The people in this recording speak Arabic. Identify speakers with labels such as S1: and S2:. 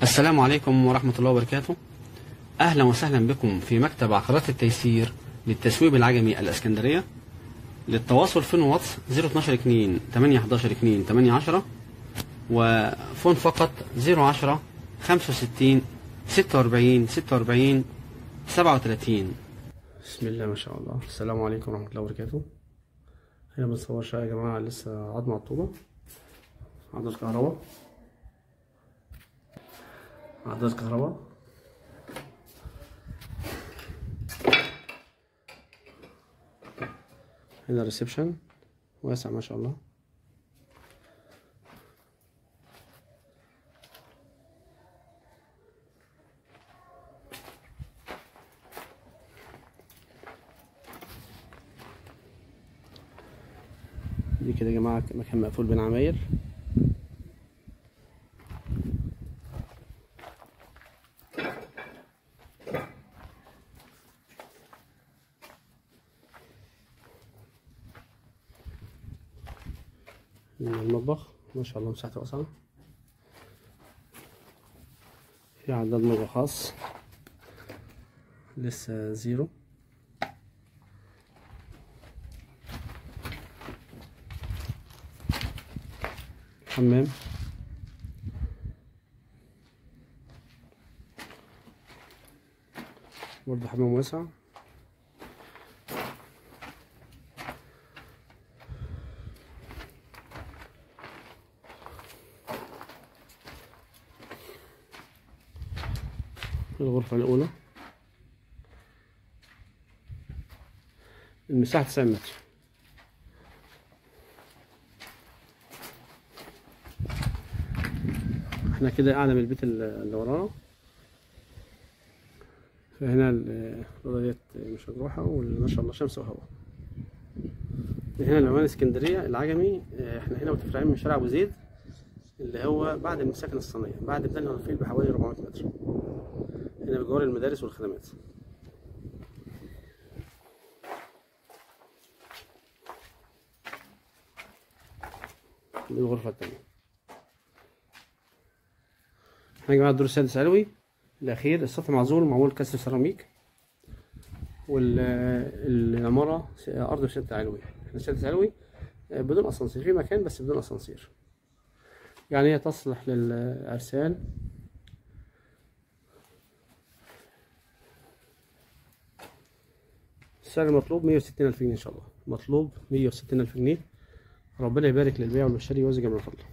S1: السلام عليكم ورحمة الله وبركاته. أهلا وسهلا بكم في مكتب عقارات التيسير للتسويب العجمي الإسكندرية. للتواصل فون واتس 012 2 8 11 2 8 10 وفون فقط 010 65 46 46 37. بسم الله ما شاء الله. السلام عليكم ورحمة الله وبركاته. هنا بنصور شقة يا جماعة، لسه عظمة الطوبة، عدد كهرباء، عدد كهرباء. هنا ريسبشن واسع ما شاء الله. دي كده يا جماعة مكان مقفول بين عماير. المطبخ ما شاء الله مساحته واسعة، في عداد مياه خاص لسه زيرو. حمام، برضه حمام واسع. الغرفة الأولى المساحة 90 متر. احنا كده قاعدة من البيت اللي ورانا. فهنا الأوضة ديت مش مجروحة وما شاء الله شمس وهواء. هنا العنوان اسكندرية العجمي. احنا هنا متفرعين من شارع أبو زيد اللي هو بعد المساكن الصينية، بعد بدل الفيل بحوالي 400 متر. هنا بجوار المدارس والخدمات. دي الغرفة التانية. احنا يا جماعة الدور السادس علوي الأخير، السطح معزول معمول كسر سيراميك، والعمارة أرض وسادس علوي. احنا السادس علوي بدون أسانسير، في مكان بس بدون أسانسير، يعني هي تصلح للعرسان. السعر المطلوب 160,000 جنيه إن شاء الله، مطلوب 160,000 جنيه. ربنا يبارك للبيع والمشتري ويرزق من فضله.